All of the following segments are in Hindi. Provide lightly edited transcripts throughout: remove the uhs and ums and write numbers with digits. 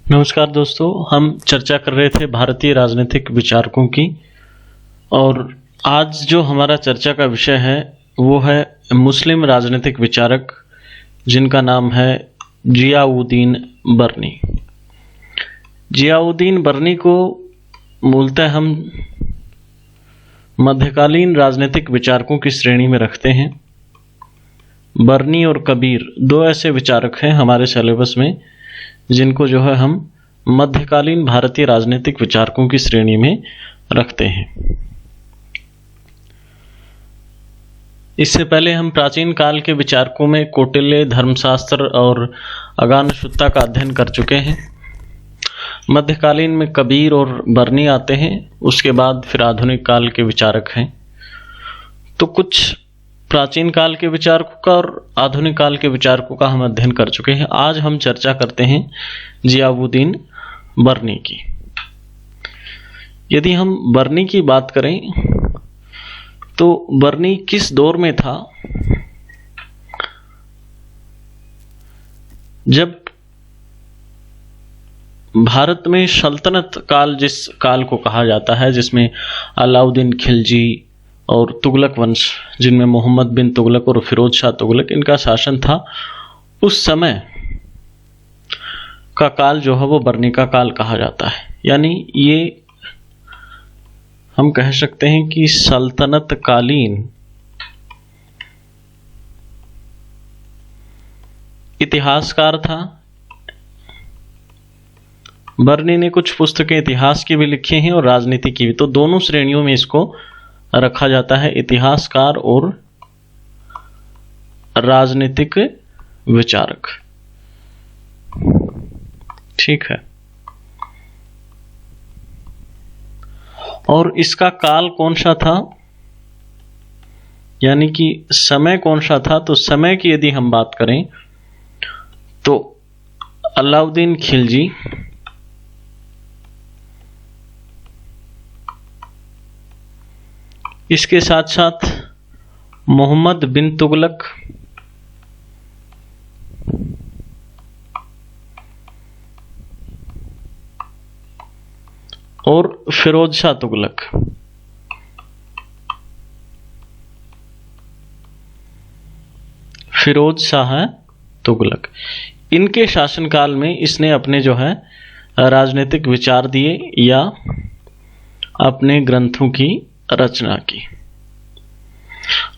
नमस्कार दोस्तों, हम चर्चा कर रहे थे भारतीय राजनीतिक विचारकों की। और आज जो हमारा चर्चा का विषय है वो है मुस्लिम राजनीतिक विचारक जिनका नाम है जियाउद्दीन बर्नी। जियाउद्दीन बर्नी को मूलतः हम मध्यकालीन राजनीतिक विचारकों की श्रेणी में रखते हैं। बर्नी और कबीर दो ऐसे विचारक हैं हमारे सिलेबस में जिनको जो है हम मध्यकालीन भारतीय राजनीतिक विचारकों की श्रेणी में रखते हैं। इससे पहले हम प्राचीन काल के विचारकों में कौटिल्य, धर्मशास्त्र और अगानशुत्ता का अध्ययन कर चुके हैं। मध्यकालीन में कबीर और बर्नी आते हैं, उसके बाद फिर आधुनिक काल के विचारक हैं। तो कुछ प्राचीन काल के विचारकों का और आधुनिक काल के विचारकों का हम अध्ययन कर चुके हैं। आज हम चर्चा करते हैं जियाउद्दीन बर्नी की। यदि हम बर्नी की बात करें तो बर्नी किस दौर में था? जब भारत में सल्तनत काल, जिस काल को कहा जाता है, जिसमें अलाउद्दीन खिलजी और तुगलक वंश, जिनमें मोहम्मद बिन तुगलक और फिरोज शाह तुगलक इनका शासन था, उस समय का काल जो है वो बर्नी का काल कहा जाता है। यानी ये हम कह सकते हैं कि सल्तनत कालीन इतिहासकार था। बर्नी ने कुछ पुस्तकें इतिहास की भी लिखी हैं और राजनीति की भी, तो दोनों श्रेणियों में इसको रखा जाता है, इतिहासकार और राजनीतिक विचारक। ठीक है। और इसका काल कौन सा था, यानी कि समय कौन सा था? तो समय की यदि हम बात करें तो अलाउद्दीन खिलजी, इसके साथ साथ मोहम्मद बिन तुगलक और फिरोज शाह तुगलक, फिरोज शाह तुगलक, इनके शासनकाल में इसने अपने जो है राजनीतिक विचार दिए या अपने ग्रंथों की रचना की।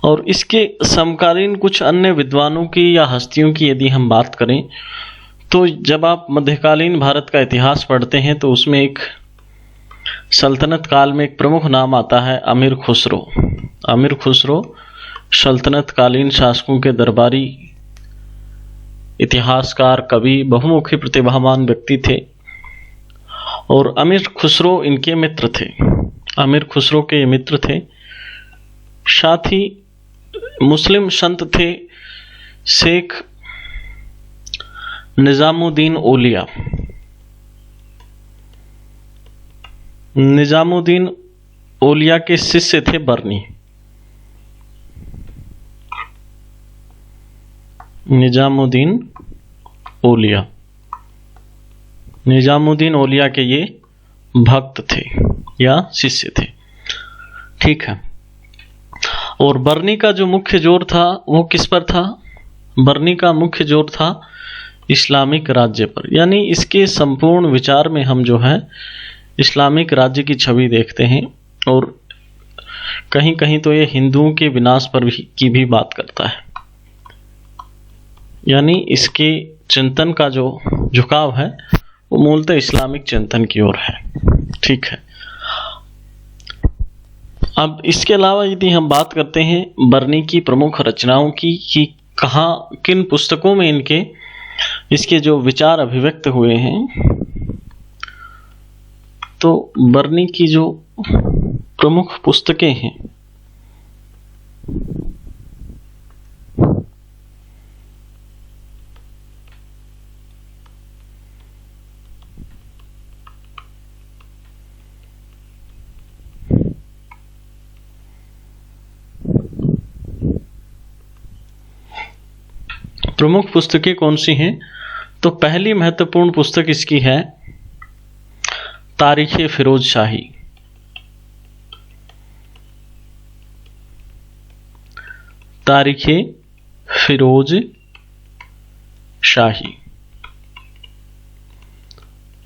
और इसके समकालीन कुछ अन्य विद्वानों की या हस्तियों की यदि हम बात करें तो जब आप मध्यकालीन भारत का इतिहास पढ़ते हैं तो उसमें एक सल्तनत काल में एक प्रमुख नाम आता है अमीर खुसरो। अमीर खुसरो सल्तनत कालीन शासकों के दरबारी, इतिहासकार, कवि, बहुमुखी प्रतिभावान व्यक्ति थे। और अमीर खुसरो इनके मित्र थे, अमीर खुसरो के मित्र थे। साथ ही मुस्लिम संत थे शेख निजामुद्दीन औलिया। निजामुद्दीन औलिया के शिष्य थे बर्नी। निजामुद्दीन औलिया, निजामुद्दीन औलिया के ये भक्त थे या शिष्य थे। ठीक है। और बर्नी का जो मुख्य जोर था वो किस पर था? बर्नी का मुख्य जोर था इस्लामिक राज्य पर। यानी इसके संपूर्ण विचार में हम जो है इस्लामिक राज्य की छवि देखते हैं और कहीं कहीं तो ये हिंदुओं के विनाश पर की भी बात करता है। यानी इसके चिंतन का जो झुकाव है वो मूलतः इस्लामिक चिंतन की ओर है। ठीक है। अब इसके अलावा यदि हम बात करते हैं बर्नी की प्रमुख रचनाओं की कि कहाँ, किन पुस्तकों में इसके जो विचार अभिव्यक्त हुए हैं, तो बर्नी की जो प्रमुख पुस्तकें हैं प्रमुख पुस्तकें कौन सी हैं? तो पहली महत्वपूर्ण पुस्तक इसकी है तारीख फिरोज शाही। तारीख फिरोज शाही।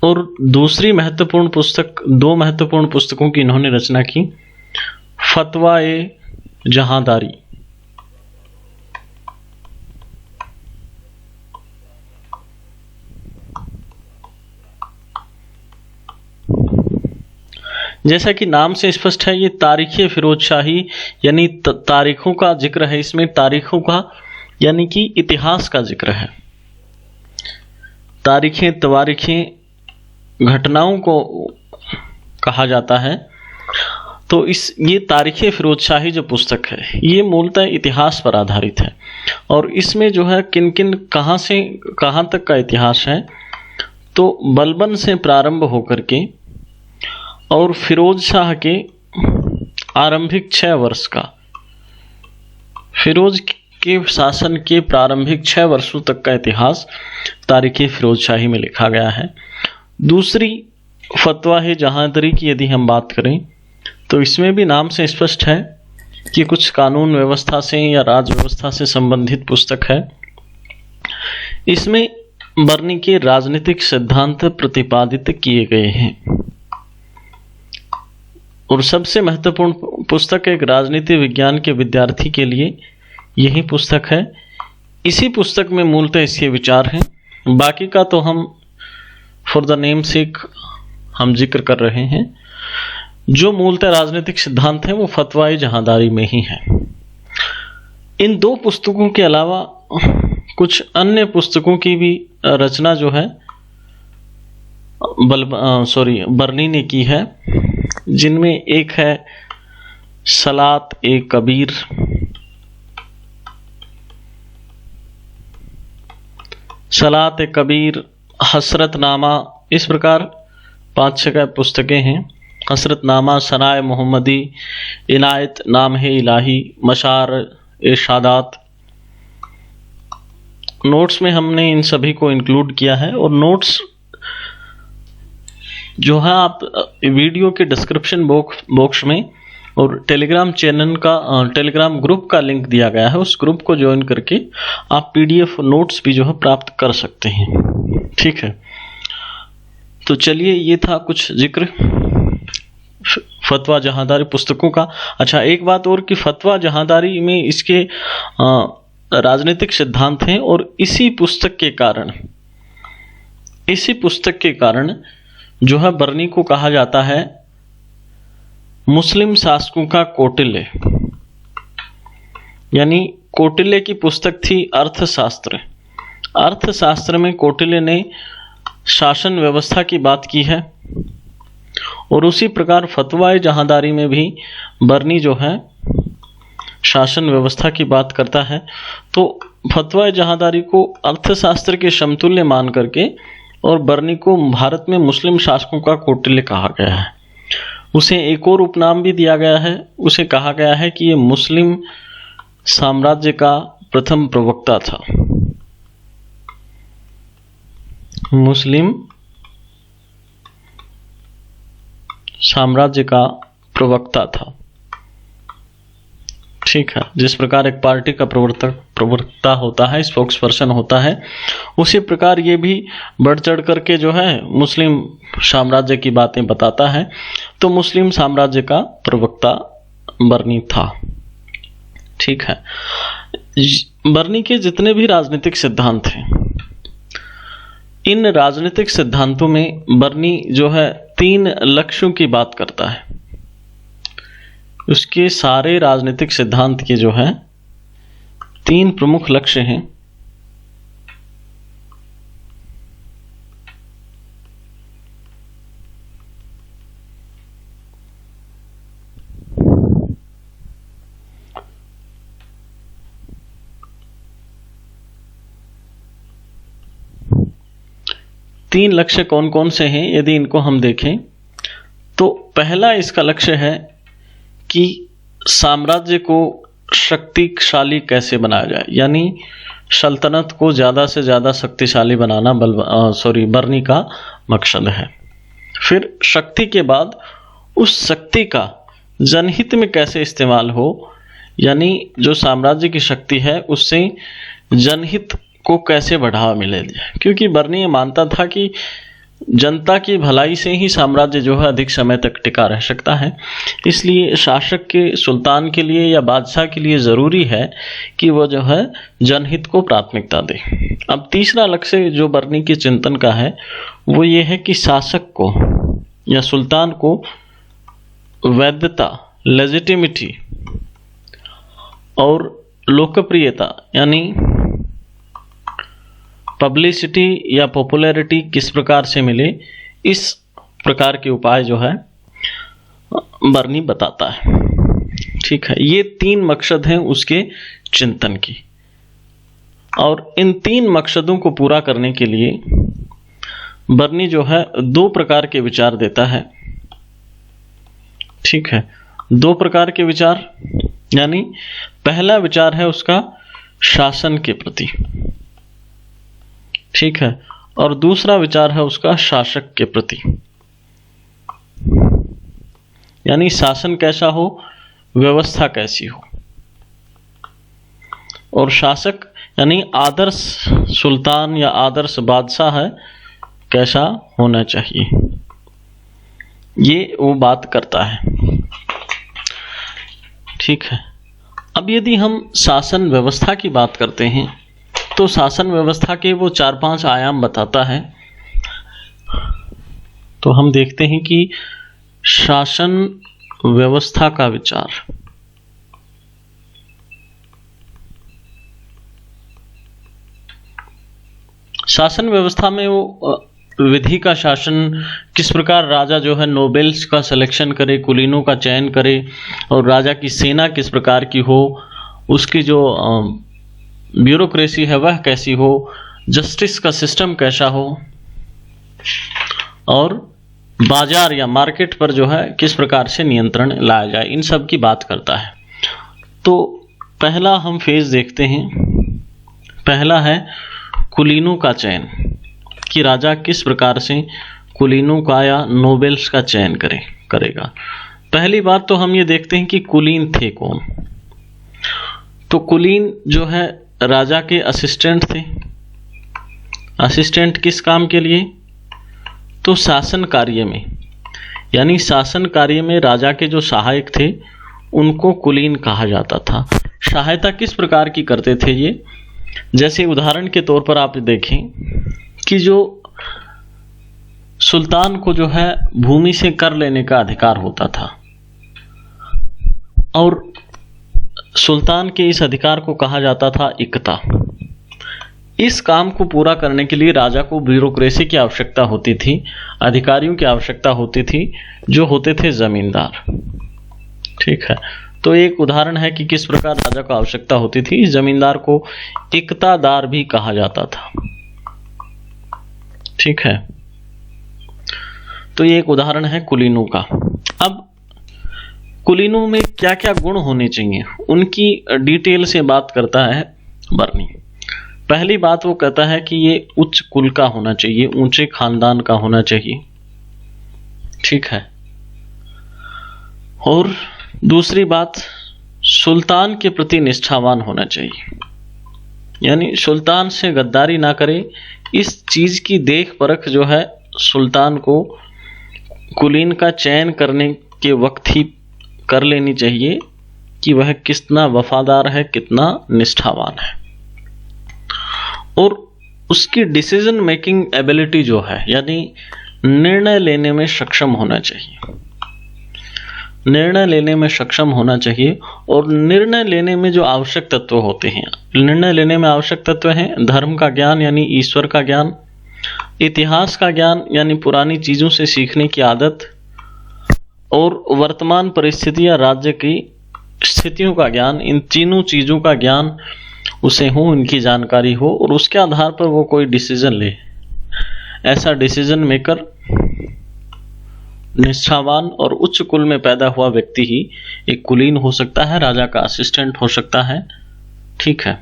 और दूसरी महत्वपूर्ण पुस्तक, दो महत्वपूर्ण पुस्तकों की इन्होंने रचना की। फतवा ए जहांदारी, जैसा कि नाम से स्पष्ट है, ये तारीख फिरोज शाही यानी तारीखों का जिक्र है। इसमें तारीखों का यानी कि इतिहास का जिक्र है। तारीखें, तवारीखें घटनाओं को कहा जाता है। तो ये तारीख फिरोज शाही जो पुस्तक है, ये मूलतः इतिहास पर आधारित है। और इसमें जो है किन किन कहाँ से कहाँ तक का इतिहास है, तो बलबन से प्रारंभ होकर के और फिरोज शाह के आरंभिक 6 वर्ष का, फिरोज के शासन के प्रारंभिक 6 वर्षों तक का इतिहास तारीख फिरोज शाही में लिखा गया है। दूसरी फतवा है जहांदारी की यदि हम बात करें, तो इसमें भी नाम से स्पष्ट है कि कुछ कानून व्यवस्था से या राज व्यवस्था से संबंधित पुस्तक है। इसमें बर्नी के राजनीतिक सिद्धांत प्रतिपादित किए गए हैं। और सबसे महत्वपूर्ण पुस्तक एक राजनीति विज्ञान के विद्यार्थी के लिए यही पुस्तक है। इसी पुस्तक में मूलतः इसके विचार हैं। बाकी का तो हम फॉर द नेम सेक हम जिक्र कर रहे हैं। जो मूलतः राजनीतिक सिद्धांत है वो फतवाए जहांदारी में ही है। इन दो पुस्तकों के अलावा कुछ अन्य पुस्तकों की भी रचना जो है बर्नी ने की है, जिनमें एक है सलात ए कबीर, सलात ए कबीर, हसरतनामा, इस प्रकार 5-6 पुस्तकें हैं। हसरतनामा, सनाए मोहम्मदी, इनायत नाम है इलाही, मशार इरशादात। नोट्स में हमने इन सभी को इंक्लूड किया है। और नोट्स जो है आप वीडियो के डिस्क्रिप्शन बॉक्स में और टेलीग्राम चैनल का, टेलीग्राम ग्रुप का लिंक दिया गया है। उस ग्रुप को ज्वाइन करके आप पीडीएफ नोट्स भी जो है प्राप्त कर सकते हैं। ठीक है, तो चलिए ये था कुछ जिक्र फतवा जहांदारी पुस्तकों का। अच्छा, एक बात और कि फतवा जहांदारी में इसके राजनीतिक सिद्धांत हैं और इसी पुस्तक के कारण जो है बर्नी को कहा जाता है मुस्लिम शासकों का कौटिल्य। यानी कौटिल्य की पुस्तक थी अर्थशास्त्र। अर्थशास्त्र में कौटिल्य ने शासन व्यवस्था की बात की है। और उसी प्रकार फतवाए जहांदारी में भी बर्नी जो है शासन व्यवस्था की बात करता है। तो फतवाए जहांदारी को अर्थशास्त्र के समतुल्य मान करके और बर्नी को भारत में मुस्लिम शासकों का कौटिल्य कहा गया है। उसे एक और उपनाम भी दिया गया है। उसे कहा गया है कि ये मुस्लिम साम्राज्य का प्रथम प्रवक्ता था। मुस्लिम साम्राज्य का प्रवक्ता था। ठीक है, जिस प्रकार एक पार्टी का प्रवक्ता होता है, स्पोक्स पर्सन होता है, उसी प्रकार ये भी बढ़ चढ़ करके जो है मुस्लिम साम्राज्य की बातें बताता है। तो मुस्लिम साम्राज्य का प्रवक्ता बर्नी था। ठीक है, बर्नी के जितने भी राजनीतिक सिद्धांत हैं, इन राजनीतिक सिद्धांतों में बर्नी जो है 3 लक्ष्यों की बात करता है। उसके सारे राजनीतिक सिद्धांत के जो है 3 प्रमुख लक्ष्य हैं। तीन लक्ष्य कौन कौन से हैं यदि इनको हम देखें, तो पहला इसका लक्ष्य है कि साम्राज्य को शक्तिशाली कैसे बनाया जाए, यानी सल्तनत को ज़्यादा से ज़्यादा शक्तिशाली बनाना बर्नी का मकसद है। फिर शक्ति के बाद उस शक्ति का जनहित में कैसे इस्तेमाल हो, यानी जो साम्राज्य की शक्ति है उससे जनहित को कैसे बढ़ावा मिले। क्योंकि बर्नी ये मानता था कि जनता की भलाई से ही साम्राज्य जो है अधिक समय तक टिका रह सकता है, इसलिए शासक के, सुल्तान के लिए या बादशाह के लिए ज़रूरी है कि वो जो है जनहित को प्राथमिकता दे। अब तीसरा लक्ष्य जो बर्नी के चिंतन का है वो ये है कि शासक को या सुल्तान को वैधता, लेजिटिमिटी और लोकप्रियता यानी पब्लिसिटी या पॉपुलैरिटी किस प्रकार से मिले, इस प्रकार के उपाय जो है बर्नी बताता है। ठीक है, ये 3 मकसद हैं उसके चिंतन की, और इन 3 मकसदों को पूरा करने के लिए बर्नी जो है 2 प्रकार के विचार देता है। ठीक है, 2 प्रकार के विचार, यानी पहला विचार है उसका शासन के प्रति, ठीक है, और दूसरा विचार है उसका शासक के प्रति, यानी शासन कैसा हो, व्यवस्था कैसी हो, और शासक यानी आदर्श सुल्तान या आदर्श बादशाह है कैसा होना चाहिए, ये वो बात करता है। ठीक है, अब यदि हम शासन व्यवस्था की बात करते हैं तो शासन व्यवस्था के वो 4-5 आयाम बताता है। तो हम देखते हैं कि शासन व्यवस्था का विचार, शासन व्यवस्था में वो विधि का शासन, किस प्रकार राजा जो है नोबेल्स का सिलेक्शन करे, कुलीनों का चयन करे, और राजा की सेना किस प्रकार की हो, उसकी जो ब्यूरोक्रेसी है वह कैसी हो, जस्टिस का सिस्टम कैसा हो, और बाजार या मार्केट पर जो है किस प्रकार से नियंत्रण लाया जाए, इन सब की बात करता है। तो पहला हम फेज देखते हैं, पहला है कुलीनों का चयन, कि राजा किस प्रकार से कुलीनों का या नोबेल्स का चयन करेगा। पहली बात तो हम ये देखते हैं कि कुलीन थे कौन। तो कुलीन जो है राजा के असिस्टेंट थे। असिस्टेंट किस काम के लिए? तो शासन कार्य में, यानी शासन कार्य में राजा के जो सहायक थे उनको कुलीन कहा जाता था। सहायता किस प्रकार की करते थे ये? जैसे उदाहरण के तौर पर आप देखें कि जो सुल्तान को जो है भूमि से कर लेने का अधिकार होता था, और सुल्तान के इस अधिकार को कहा जाता था इक्ता। इस काम को पूरा करने के लिए राजा को ब्यूरोक्रेसी की आवश्यकता होती थी, अधिकारियों की आवश्यकता होती थी जो होते थे जमींदार। ठीक है, तो एक उदाहरण है कि किस प्रकार राजा को आवश्यकता होती थी। इस जमींदार को इक्तादार भी कहा जाता था। ठीक है, तो ये एक उदाहरण है कुलीनों का। अब कुलीनों में क्या क्या गुण होने चाहिए उनकी डिटेल से बात करता है बर्नी। पहली बात वो कहता है कि ये उच्च कुल का होना चाहिए, ऊंचे खानदान का होना चाहिए। ठीक है, और दूसरी बात सुल्तान के प्रति निष्ठावान होना चाहिए, यानी सुल्तान से गद्दारी ना करे। इस चीज की देख परख जो है सुल्तान को कुलीन का चयन करने के वक्त ही कर लेनी चाहिए कि वह कितना वफादार है, कितना निष्ठावान है। और उसकी डिसीजन मेकिंग एबिलिटी जो है, यानी निर्णय लेने में सक्षम होना चाहिए, निर्णय लेने में सक्षम होना चाहिए। और निर्णय लेने में जो आवश्यक तत्व होते हैं, निर्णय लेने में आवश्यक तत्व हैं धर्म का ज्ञान यानी ईश्वर का ज्ञान, इतिहास का ज्ञान यानी पुरानी चीजों से सीखने की आदत, और वर्तमान परिस्थिति या राज्य की स्थितियों का ज्ञान। इन तीनों चीजों का ज्ञान उसे हो, इनकी जानकारी हो, और उसके आधार पर वो कोई डिसीजन ले। ऐसा डिसीजन मेकर निष्ठावान और उच्च कुल में पैदा हुआ व्यक्ति ही एक कुलीन हो सकता है, राजा का असिस्टेंट हो सकता है। ठीक है,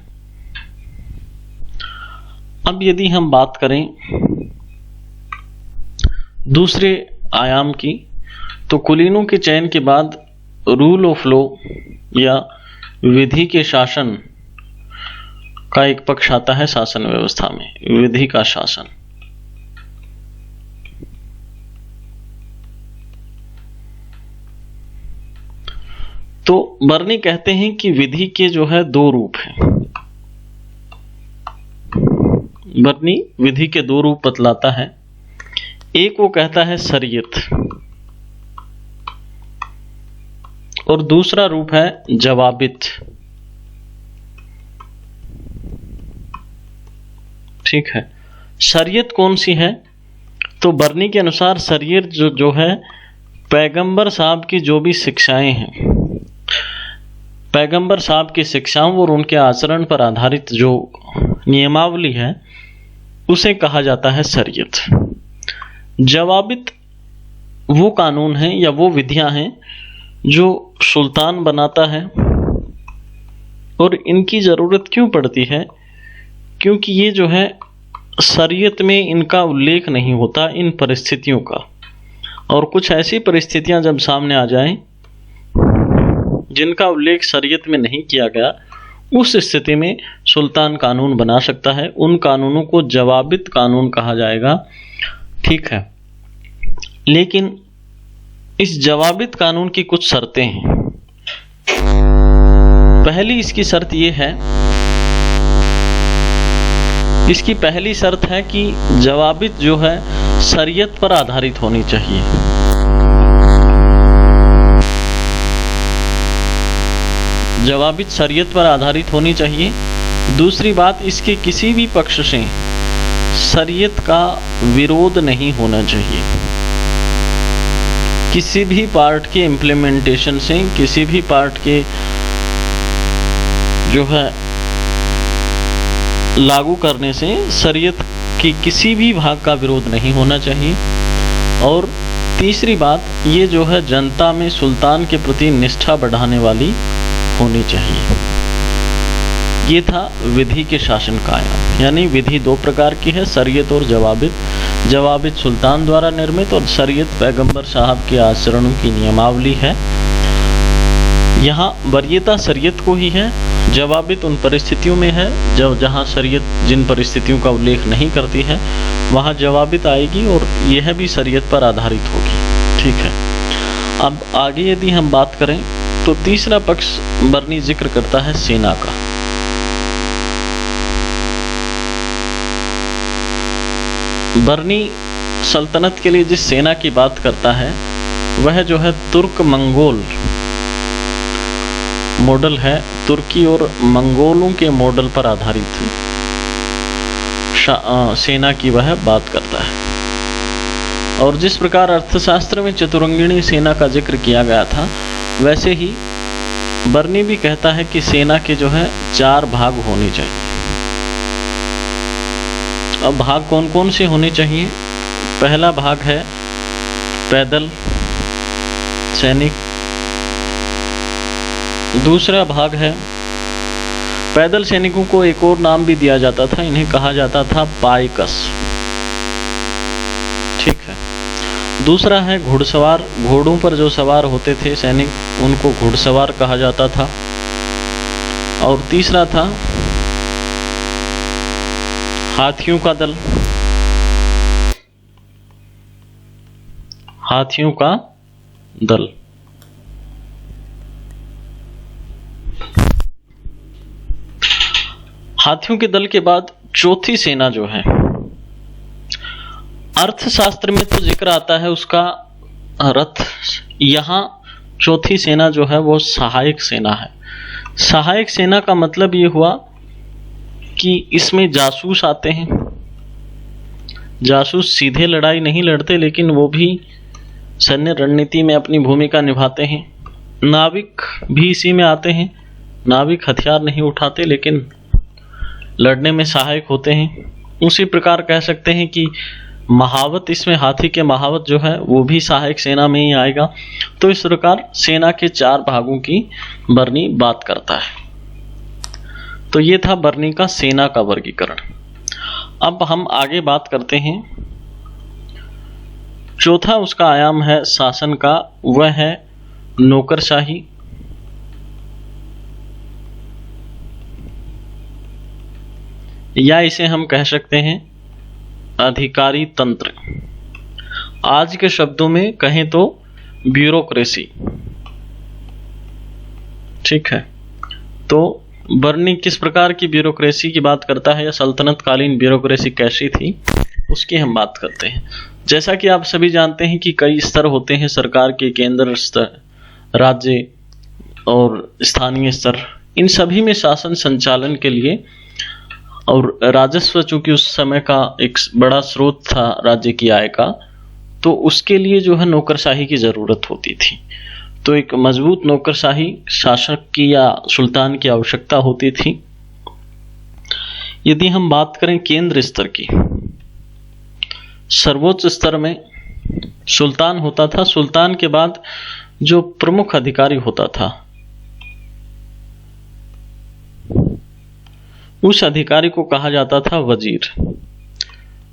अब यदि हम बात करें दूसरे आयाम की, तो कुलीनों के चयन के बाद रूल ऑफ लॉ या विधि के शासन का एक पक्ष आता है शासन व्यवस्था में, विधि का शासन। तो बर्नी कहते हैं कि विधि के जो है दो रूप हैं। बर्नी विधि के दो रूप बतलाता है। एक वो कहता है शरीयत और दूसरा रूप है जवाबित। ठीक है, शरीयत कौन सी है? तो बर्नी के अनुसार शरीयत जो है पैगंबर साहब की जो भी शिक्षाएं हैं, पैगंबर साहब की शिक्षाओं और उनके आचरण पर आधारित जो नियमावली है उसे कहा जाता है शरीयत। जवाबित वो कानून हैं या वो विधियां हैं जो सुल्तान बनाता है, और इनकी ज़रूरत क्यों पड़ती है? क्योंकि ये जो है शरीयत में इनका उल्लेख नहीं होता इन परिस्थितियों का, और कुछ ऐसी परिस्थितियां जब सामने आ जाएं जिनका उल्लेख शरीयत में नहीं किया गया, उस स्थिति में सुल्तान कानून बना सकता है। उन कानूनों को जवाबित कानून कहा जाएगा। ठीक है, लेकिन इस जवाबित कानून की कुछ शर्तें हैं। पहली इसकी शर्त यह है, इसकी पहली शर्त है कि जवाबित जो है शरीयत पर आधारित होनी चाहिए। जवाबित शरीयत पर आधारित होनी चाहिए। दूसरी बात, इसके किसी भी पक्ष से शरीयत का विरोध नहीं होना चाहिए। किसी भी पार्ट के इम्प्लीमेंटेशन से, किसी भी पार्ट के जो है लागू करने से शरीयत की किसी भी भाग का विरोध नहीं होना चाहिए। और तीसरी बात, ये जो है जनता में सुल्तान के प्रति निष्ठा बढ़ाने वाली होनी चाहिए। ये था विधि के शासन का आयाम। यानी विधि दो प्रकार की है, शरीयत और जवाबित। जवाबित सुल्तान द्वारा निर्मित और शरीयत पैगंबर साहब के आचरणों की नियमावली है। यहाँ वरीयता शरीयत को ही है। जवाबित उन परिस्थितियों में है जहाँ शरीयत जिन परिस्थितियों का उल्लेख नहीं करती है, वहाँ जवाबित आएगी और यह भी शरीयत पर आधारित होगी। ठीक है, अब आगे यदि हम बात करें तो तीसरा पक्ष बर्नी जिक्र करता है सेना का। बर्नी सल्तनत के लिए जिस सेना की बात करता है वह जो है तुर्क मंगोल मॉडल है। तुर्की और मंगोलों के मॉडल पर आधारित सेना की वह बात करता है। और जिस प्रकार अर्थशास्त्र में चतुरंगिणी सेना का जिक्र किया गया था, वैसे ही बर्नी भी कहता है कि सेना के जो है 4 भाग होने चाहिए। अब भाग कौन कौन से होने चाहिए? पहला भाग है पैदल सैनिक। दूसरा भाग है, पैदल सैनिकों को एक और नाम भी दिया जाता था, इन्हें कहा जाता था पाइकस। ठीक है। दूसरा है घुड़सवार, घोड़ों पर जो सवार होते थे सैनिक, उनको घुड़सवार कहा जाता था। और तीसरा था हाथियों का दल, हाथियों का दल। हाथियों के दल के बाद चौथी सेना जो है, अर्थशास्त्र में तो जिक्र आता है उसका रथ। यहां चौथी सेना जो है वो सहायक सेना है। सहायक सेना का मतलब ये हुआ कि इसमें जासूस आते हैं। जासूस सीधे लड़ाई नहीं लड़ते, लेकिन वो भी सैन्य रणनीति में अपनी भूमिका निभाते हैं। नाविक भी इसी में आते हैं। नाविक हथियार नहीं उठाते, लेकिन लड़ने में सहायक होते हैं। उसी प्रकार कह सकते हैं कि महावत, इसमें हाथी के महावत जो है वो भी सहायक सेना में ही आएगा। तो इस प्रकार सेना के 4 भागों की बर्नी बात करता है। तो ये था बर्नी का सेना का वर्गीकरण। अब हम आगे बात करते हैं चौथा उसका आयाम है शासन का, वह है नौकरशाही। या इसे हम कह सकते हैं अधिकारी तंत्र। आज के शब्दों में कहें तो ब्यूरोक्रेसी। ठीक है, तो बर्नी किस प्रकार की ब्यूरोक्रेसी की बात करता है या सल्तनत कालीन ब्यूरोक्रेसी कैसी थी उसकी हम बात करते हैं। जैसा कि आप सभी जानते हैं कि कई स्तर होते हैं सरकार के, केंद्र स्तर, राज्य और स्थानीय स्तर। इन सभी में शासन संचालन के लिए और राजस्व चूंकि उस समय का एक बड़ा स्रोत था राज्य की आय का, तो उसके लिए जो है नौकरशाही की जरूरत होती थी। तो एक मजबूत नौकरशाही शासक की या सुल्तान की आवश्यकता होती थी। यदि हम बात करें केंद्र स्तर की, सर्वोच्च स्तर में सुल्तान होता था। सुल्तान के बाद जो प्रमुख अधिकारी होता था उस अधिकारी को कहा जाता था वजीर।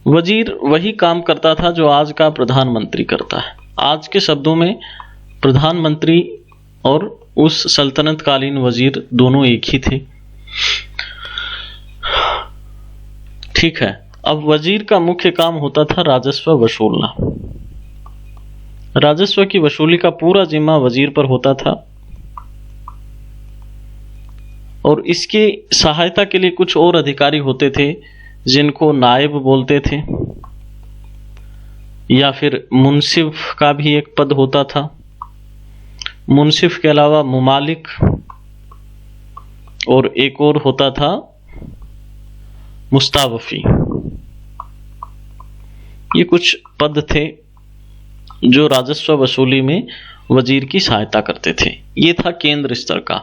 वजीर वही काम करता था जो आज का प्रधानमंत्री करता है। आज के शब्दों में प्रधानमंत्री और उस सल्तनत कालीन वजीर दोनों एक ही थे। ठीक है, अब वजीर का मुख्य काम होता था राजस्व वसूलना। राजस्व की वसूली का पूरा जिम्मा वजीर पर होता था और इसके सहायता के लिए कुछ और अधिकारी होते थे जिनको नायब बोलते थे, या फिर मुंसिफ का भी एक पद होता था। मुंसिफ के अलावा मुमालिक और एक और होता था मुस्तावफी। ये कुछ पद थे जो राजस्व वसूली में वजीर की सहायता करते थे। ये था केंद्र स्तर का।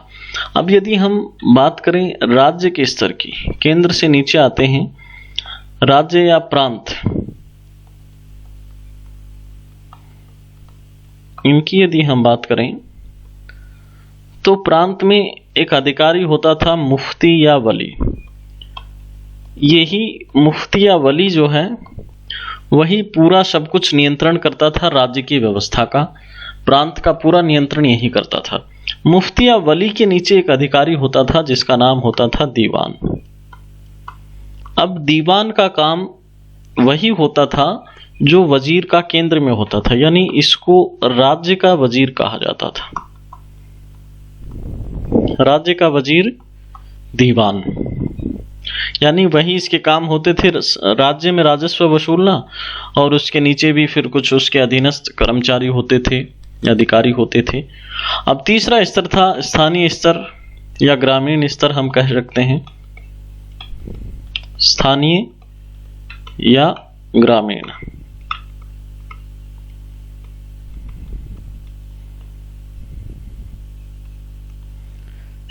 अब यदि हम बात करें राज्य के स्तर की, केंद्र से नीचे आते हैं राज्य या प्रांत, इनकी यदि हम बात करें तो प्रांत में एक अधिकारी होता था मुफ्ती या वली। यही मुफ्ती या वली जो है वही पूरा सब कुछ नियंत्रण करता था राज्य की व्यवस्था का। प्रांत का पूरा नियंत्रण यही करता था। मुफ्ती या वली के नीचे एक अधिकारी होता था जिसका नाम होता था दीवान। अब दीवान का काम वही होता था जो वजीर का केंद्र में होता था, यानी इसको राज्य का वजीर कहा जाता था। राज्य का वजीर दीवान, यानी वही इसके काम होते थे राज्य में राजस्व वसूलना, और उसके नीचे भी फिर कुछ उसके अधीनस्थ कर्मचारी होते थे, अधिकारी होते थे। अब तीसरा स्तर था स्थानीय स्तर या ग्रामीण स्तर, हम कह सकते हैं स्थानीय या ग्रामीण।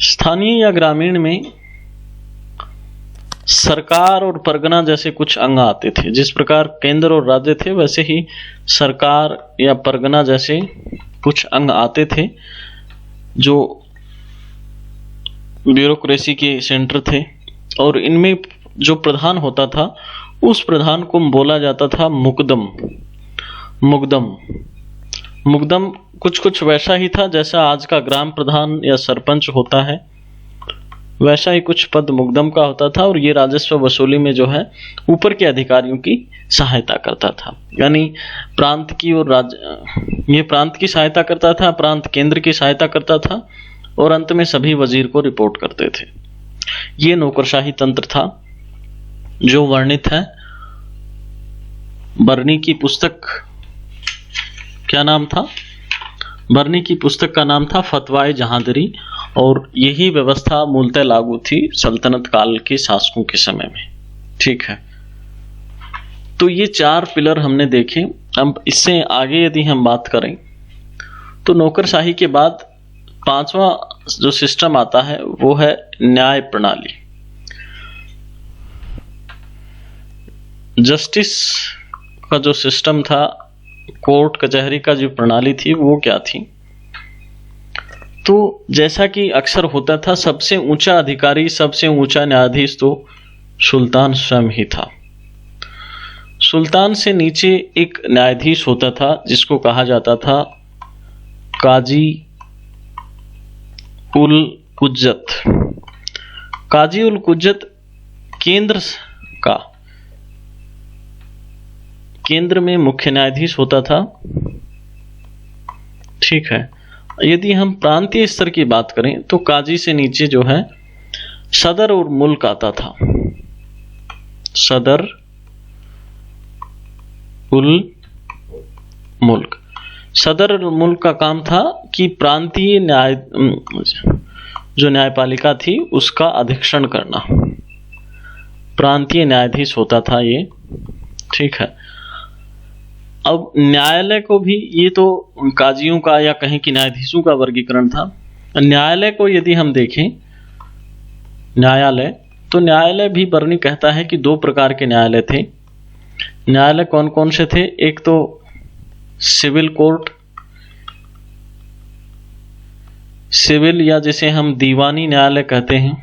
स्थानीय या ग्रामीण में सरकार और परगना जैसे कुछ अंग आते थे। जिस प्रकार केंद्र और राज्य थे वैसे ही सरकार या परगना जैसे कुछ अंग आते थे जो ब्यूरोक्रेसी के सेंटर थे, और इनमें जो प्रधान होता था उस प्रधान को बोला जाता था मुकदम। मुकदम कुछ कुछ वैसा ही था जैसा आज का ग्राम प्रधान या सरपंच होता है, वैसा ही कुछ पद मुकदम का होता था। और ये राजस्व वसूली में जो है ऊपर के अधिकारियों की सहायता करता था, यानी प्रांत की और ये प्रांत की सहायता करता था, प्रांत केंद्र की सहायता करता था, और अंत में सभी वजीर को रिपोर्ट करते थे। ये नौकरशाही तंत्र था जो वर्णित है बर्नी की पुस्तक। क्या नाम था? बर्नी की पुस्तक का नाम था फतवाए जहांदरी, और यही व्यवस्था मूलतः लागू थी सल्तनत काल के शासकों के समय में। ठीक है, तो ये 4 पिलर हमने देखे। अब इससे आगे यदि हम बात करें तो नौकरशाही के बाद 5वां जो सिस्टम आता है वो है न्याय प्रणाली। जस्टिस का जो सिस्टम था, कोर्ट कचहरी का जो प्रणाली थी वो क्या थी? तो जैसा कि अक्सर होता था, सबसे ऊंचा अधिकारी, सबसे ऊंचा न्यायाधीश तो सुल्तान स्वयं ही था। सुल्तान से नीचे एक न्यायाधीश होता था जिसको कहा जाता था काजी उल कुज्जत। काजी उल कुज्जत केंद्र में मुख्य न्यायाधीश होता था। ठीक है। यदि हम प्रांतीय स्तर की बात करें तो काजी से नीचे जो है सदर और मुल्क आता था। सदर उल मुल्क, सदर उल मुल्क का काम था कि प्रांतीय जो न्यायपालिका थी उसका अधीक्षण करना। प्रांतीय न्यायाधीश होता था ये। ठीक है। अब न्यायालय को भी, ये तो काजियों का या कहें कि न्यायाधीशों का वर्गीकरण था। न्यायालय को यदि हम देखें, न्यायालय, तो न्यायालय भी बर्नी कहता है कि दो प्रकार के न्यायालय थे। न्यायालय कौन कौन से थे? एक तो सिविल कोर्ट, सिविल या जिसे हम दीवानी न्यायालय कहते हैं,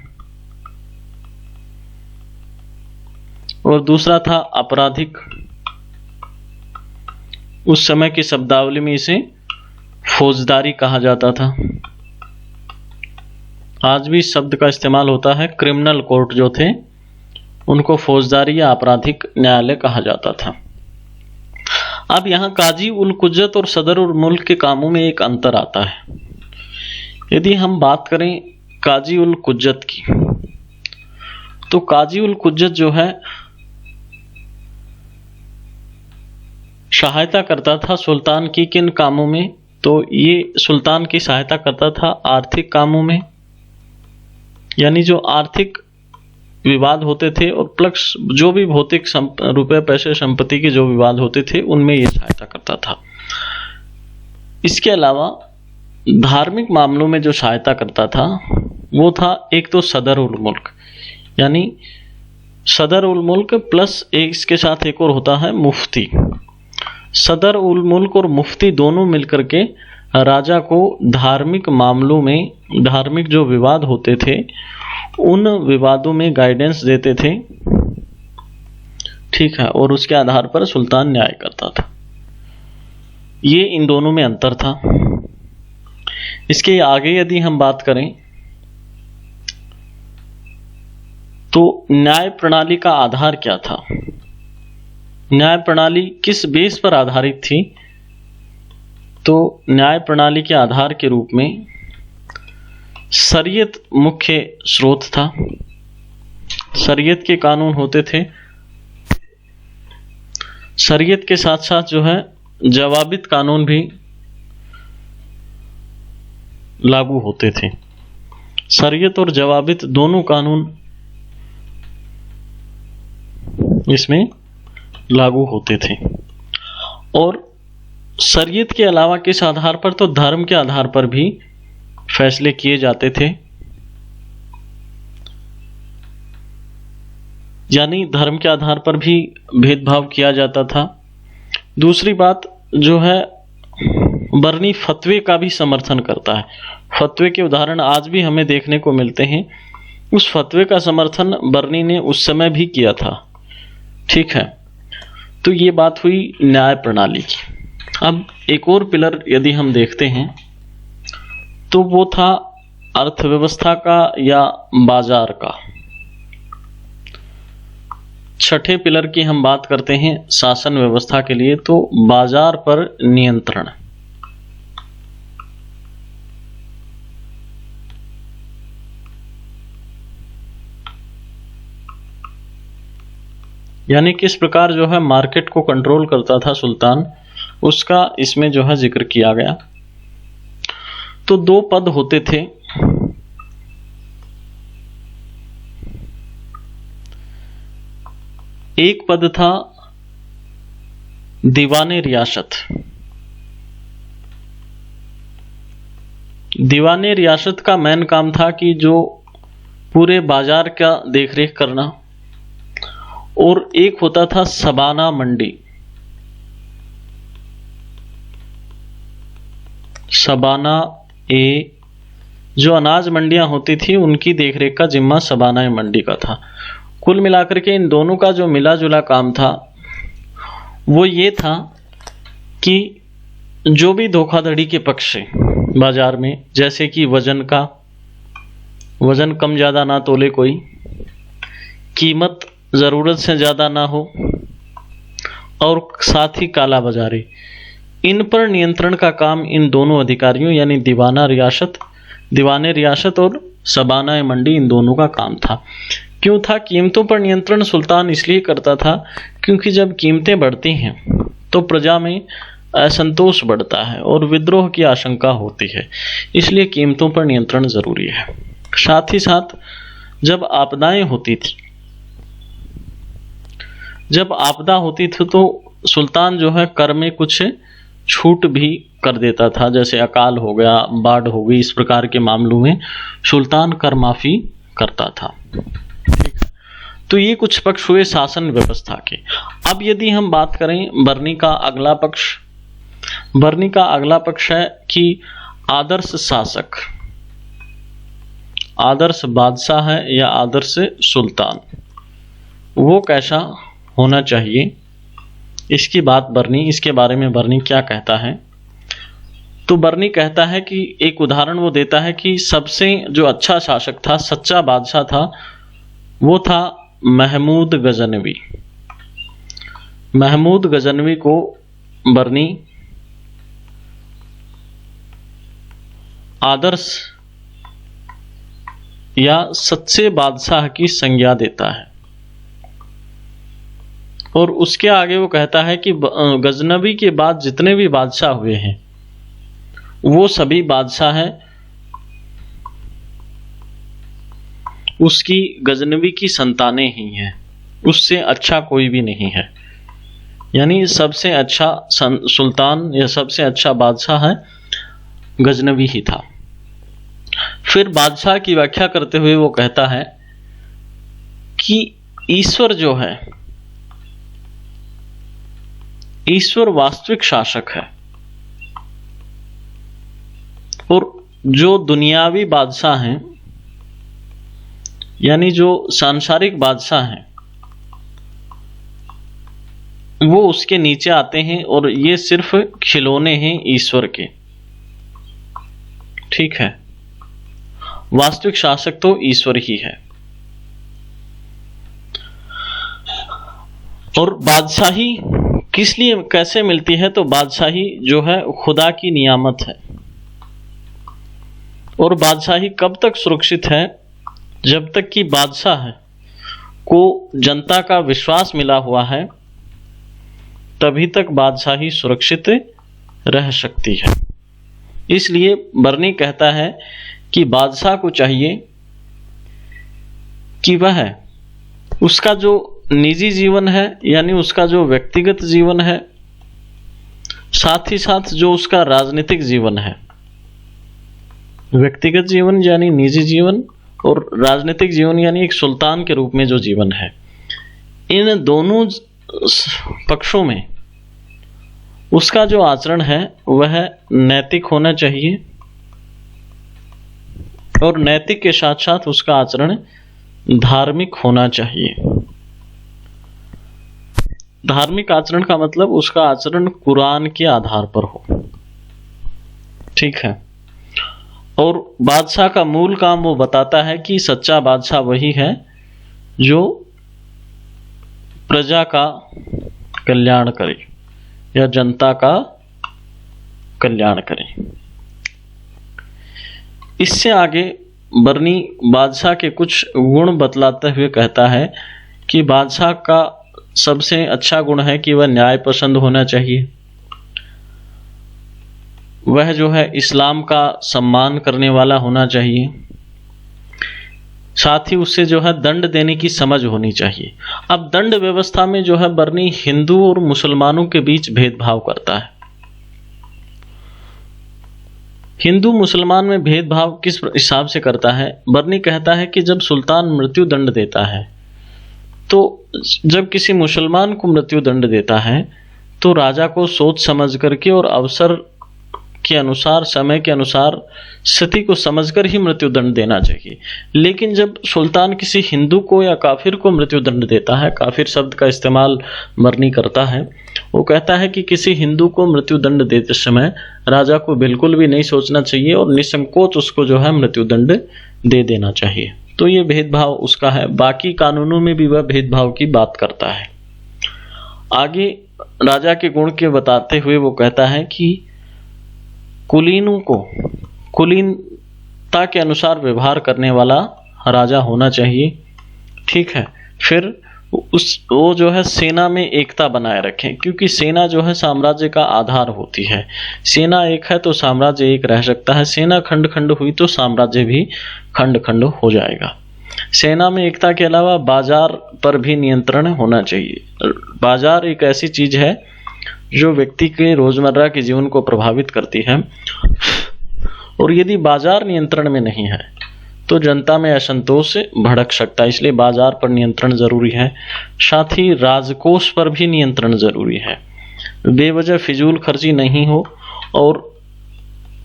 और दूसरा था आपराधिक। उस समय की शब्दावली में इसे फौजदारी कहा जाता था। आज भी शब्द का इस्तेमाल होता है। क्रिमिनल कोर्ट जो थे उनको फौजदारी या आपराधिक न्यायालय कहा जाता था। अब यहां काजी उल कुज्जत और सदर उल मुल्क के कामों में एक अंतर आता है। यदि हम बात करें काजी उल कुज्जत की, तो काजी उल कुज्जत जो है सहायता करता था सुल्तान की किन कामों में? तो ये सुल्तान की सहायता करता था आर्थिक कामों में, यानी जो आर्थिक विवाद होते थे और प्लस जो भी भौतिक रुपए पैसे संपत्ति के जो विवाद होते थे उनमें ये सहायता करता था। इसके अलावा धार्मिक मामलों में जो सहायता करता था वो था एक तो सदर उल मुल्क, यानी सदर उल मुल्क प्लस इसके साथ एक और होता है मुफ्ती। सदर उल मुल्क और मुफ्ती दोनों मिलकर के राजा को धार्मिक मामलों में, धार्मिक जो विवाद होते थे उन विवादों में गाइडेंस देते थे। ठीक है। और उसके आधार पर सुल्तान न्याय करता था। ये इन दोनों में अंतर था। इसके आगे यदि हम बात करें तो न्याय प्रणाली का आधार क्या था? न्याय प्रणाली किस बेस पर आधारित थी? तो न्याय प्रणाली के आधार के रूप में शरीयत मुख्य स्रोत था। शरीयत के कानून होते थे। शरीयत के साथ साथ जो है जवाबित कानून भी लागू होते थे। शरीयत और जवाबित दोनों कानून इसमें लागू होते थे। और शरीयत के अलावा किस आधार पर? तो धर्म के आधार पर भी फैसले किए जाते थे, यानी धर्म के आधार पर भी भेदभाव किया जाता था। दूसरी बात जो है, बर्नी फतवे का भी समर्थन करता है। फतवे के उदाहरण आज भी हमें देखने को मिलते हैं। उस फतवे का समर्थन बर्नी ने उस समय भी किया था। ठीक है। तो ये बात हुई न्याय प्रणाली की। अब एक और पिलर यदि हम देखते हैं तो वो था अर्थव्यवस्था का या बाजार का। छठे पिलर की हम बात करते हैं शासन व्यवस्था के लिए, तो बाजार पर नियंत्रण। यानी किस प्रकार जो है मार्केट को कंट्रोल करता था सुल्तान, उसका इसमें जो है जिक्र किया गया। तो दो पद होते थे। एक पद था दीवाने रियासत। दीवाने रियासत का मेन काम था कि जो पूरे बाजार का देखरेख करना। और एक होता था सबाना मंडी। सबाना जो अनाज मंडियां होती थी उनकी देखरेख का जिम्मा सबाना मंडी का था। कुल मिलाकर के इन दोनों का जो मिला जुला काम था वो ये था कि जो भी धोखाधड़ी के पक्ष है बाजार में, जैसे कि वजन कम ज़्यादा ना तोले कोई, कीमत ज़रूरत से ज़्यादा ना हो, और साथ ही काला बाजारी, इन पर नियंत्रण का काम इन दोनों अधिकारियों यानी दीवाने रियासत और शबाना मंडी, इन दोनों का काम था। क्यों था? कीमतों पर नियंत्रण सुल्तान इसलिए करता था क्योंकि जब कीमतें बढ़ती हैं तो प्रजा में असंतोष बढ़ता है और विद्रोह की आशंका होती है, इसलिए कीमतों पर नियंत्रण जरूरी है। साथ ही साथ जब आपदा होती थी तो सुल्तान जो है कर में कुछ छूट भी कर देता था, जैसे अकाल हो गया, बाढ़ हो गई, इस प्रकार के मामलों में सुल्तान कर माफी करता था। ठीक है, तो ये कुछ पक्ष हुए शासन व्यवस्था के। अब यदि हम बात करें बरनी का अगला पक्ष है कि आदर्श शासक, आदर्श बादशाह है या आदर्श सुल्तान, वो कैसा होना चाहिए, इसके बारे में बरनी क्या कहता है। तो बरनी कहता है कि एक उदाहरण वो देता है कि सबसे जो अच्छा शासक था, सच्चा बादशाह था, वो था महमूद गजनवी। महमूद गजनवी को बरनी आदर्श या सच्चे बादशाह की संज्ञा देता है, और उसके आगे वो कहता है कि गजनवी के बाद जितने भी बादशाह हुए हैं वो सभी बादशाह हैं उसकी गजनवी की संतानें ही हैं, उससे अच्छा कोई भी नहीं है। यानी सबसे अच्छा सुल्तान या सबसे अच्छा बादशाह है गजनवी ही था। फिर बादशाह की व्याख्या करते हुए वो कहता है कि ईश्वर जो है, ईश्वर वास्तविक शासक है, और जो दुनियावी बादशाह हैं यानी जो सांसारिक बादशाह हैं वो उसके नीचे आते हैं, और ये सिर्फ खिलौने हैं ईश्वर के। ठीक है, वास्तविक शासक तो ईश्वर ही है। और बादशाही किस लिए कैसे मिलती है? तो बादशाही जो है खुदा की नियामत है, और बादशाही कब तक सुरक्षित है? जब तक कि बादशाह को जनता का विश्वास मिला हुआ है तभी तक बादशाही सुरक्षित रह सकती है। इसलिए बरनी कहता है कि बादशाह को चाहिए कि वह उसका जो निजी जीवन है यानी उसका जो व्यक्तिगत जीवन है, साथ ही साथ जो उसका राजनीतिक जीवन है, व्यक्तिगत जीवन यानी निजी जीवन और राजनीतिक जीवन यानी एक सुल्तान के रूप में जो जीवन है, इन दोनों पक्षों में उसका जो आचरण है वह नैतिक होना चाहिए, और नैतिक के साथ साथ उसका आचरण धार्मिक होना चाहिए। धार्मिक आचरण का मतलब उसका आचरण कुरान के आधार पर हो। ठीक है, और बादशाह का मूल काम वो बताता है कि सच्चा बादशाह वही है जो प्रजा का कल्याण करे या जनता का कल्याण करे। इससे आगे बरनी बादशाह के कुछ गुण बतलाते हुए कहता है कि बादशाह का सबसे अच्छा गुण है कि वह न्याय पसंद होना चाहिए, वह जो है इस्लाम का सम्मान करने वाला होना चाहिए, साथ ही उससे जो है दंड देने की समझ होनी चाहिए। अब दंड व्यवस्था में जो है बरनी हिंदू और मुसलमानों के बीच भेदभाव करता है। हिंदू मुसलमान में भेदभाव किस हिसाब से करता है? बरनी कहता है कि जब सुल्तान मृत्यु दंड देता है तो जब किसी मुसलमान को मृत्यु दंड देता है तो राजा को सोच समझ करके और अवसर के अनुसार, समय के अनुसार स्थिति को समझकर ही मृत्युदंड देना चाहिए। लेकिन जब सुल्तान किसी हिंदू को या काफिर को मृत्युदंड देता है, काफिर शब्द का इस्तेमाल बरनी करता है, वो कहता है कि किसी हिंदू को मृत्युदंड देते समय राजा को बिल्कुल भी नहीं सोचना चाहिए और निसंकोच उसको जो है मृत्युदंड दे देना चाहिए। तो ये भेदभाव उसका है। बाकी कानूनों में भी वह भेदभाव की बात करता है। आगे राजा के गुण के बताते हुए वो कहता है कि कुलीनों को कुलीनता के अनुसार व्यवहार करने वाला राजा होना चाहिए। ठीक है। फिर वो जो है सेना में एकता बनाए रखें, क्योंकि सेना जो है साम्राज्य का आधार होती है। सेना एक है तो साम्राज्य एक रह सकता है, सेना खंड खंड हुई तो साम्राज्य भी खंड खंड हो जाएगा। सेना में एकता के अलावा बाजार पर भी नियंत्रण होना चाहिए। बाजार एक ऐसी चीज है जो व्यक्ति के रोजमर्रा के जीवन को प्रभावित करती है, और यदि बाजार नियंत्रण में नहीं है तो जनता में असंतोष भड़क सकता है, इसलिए बाजार पर नियंत्रण जरूरी है। साथ ही राजकोष पर भी नियंत्रण जरूरी है, बेवजह फिजूल खर्ची नहीं हो और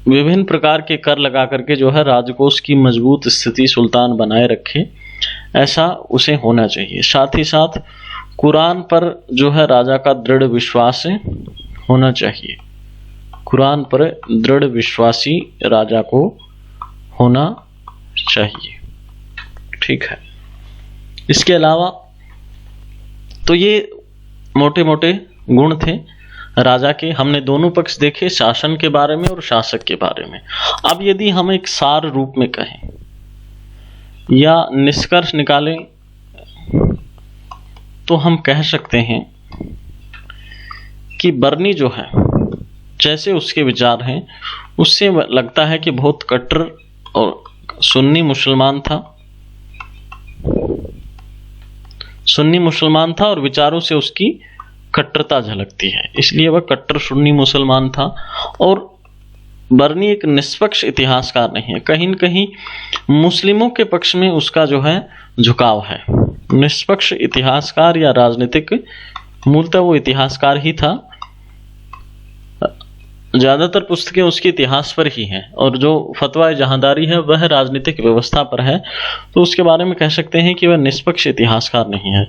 विभिन्न प्रकार के कर लगा करके जो है राजकोष की मजबूत स्थिति सुल्तान बनाए रखे, ऐसा उसे होना चाहिए। साथ ही साथ कुरान पर जो है राजा का दृढ़ विश्वास होना चाहिए। कुरान पर दृढ़ विश्वासी राजा को होना चाहिए। ठीक है। इसके अलावा तो ये मोटे मोटे गुण थे राजा के। हमने दोनों पक्ष देखे, शासन के बारे में और शासक के बारे में। अब यदि हम एक सार रूप में कहें या निष्कर्ष निकालें तो हम कह सकते हैं कि बरनी जो है, जैसे उसके विचार हैं, उससे लगता है कि बहुत कट्टर और सुन्नी मुसलमान था। सुन्नी मुसलमान था और विचारों से उसकी कट्टरता झलकती है, इसलिए वह कट्टर सुन्नी मुसलमान था। और बरनी एक निष्पक्ष इतिहासकार नहीं है, कहीं न कहीं मुस्लिमों के पक्ष में उसका जो है झुकाव है। निष्पक्ष इतिहासकार या राजनीतिक, मूलतः वो इतिहासकार ही था। ज्यादातर पुस्तकें उसके इतिहास पर ही हैं, और जो फतवा जहांदारी है वह राजनीतिक व्यवस्था पर है। तो उसके बारे में कह सकते हैं कि वह निष्पक्ष इतिहासकार नहीं है।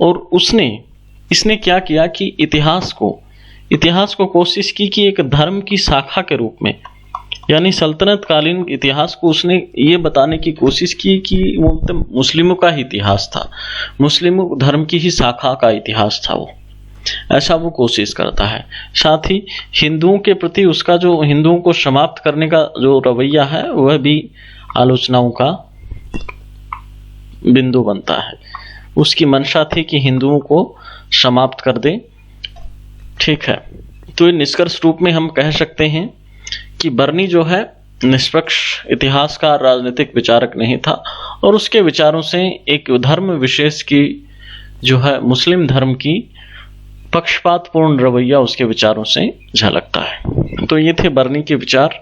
और इसने क्या किया कि इतिहास को कोशिश की कि एक धर्म की शाखा के रूप में, यानी सल्तनत कालीन इतिहास को उसने ये बताने की कोशिश की कि वो मुस्लिमों का ही इतिहास था, मुस्लिमों धर्म की ही शाखा का इतिहास था वो, ऐसा वो कोशिश करता है। साथ ही हिंदुओं के प्रति उसका जो हिंदुओं को समाप्त करने का जो रवैया है वह भी आलोचनाओं का बिंदु बनता है। उसकी मंशा थी कि हिंदुओं को समाप्त कर दे। ठीक है। तो निष्कर्ष रूप में हम कह सकते हैं कि बरनी जो है निष्पक्ष इतिहासकार, राजनीतिक विचारक नहीं था, और उसके विचारों से एक धर्म विशेष की जो है मुस्लिम धर्म की पक्षपातपूर्ण रवैया उसके विचारों से झलकता है। तो ये थे बरनी के विचार।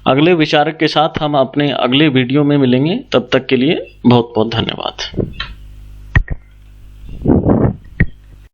अगले विचारक के साथ हम अपने अगले वीडियो में मिलेंगे। तब तक के लिए बहुत बहुत धन्यवाद।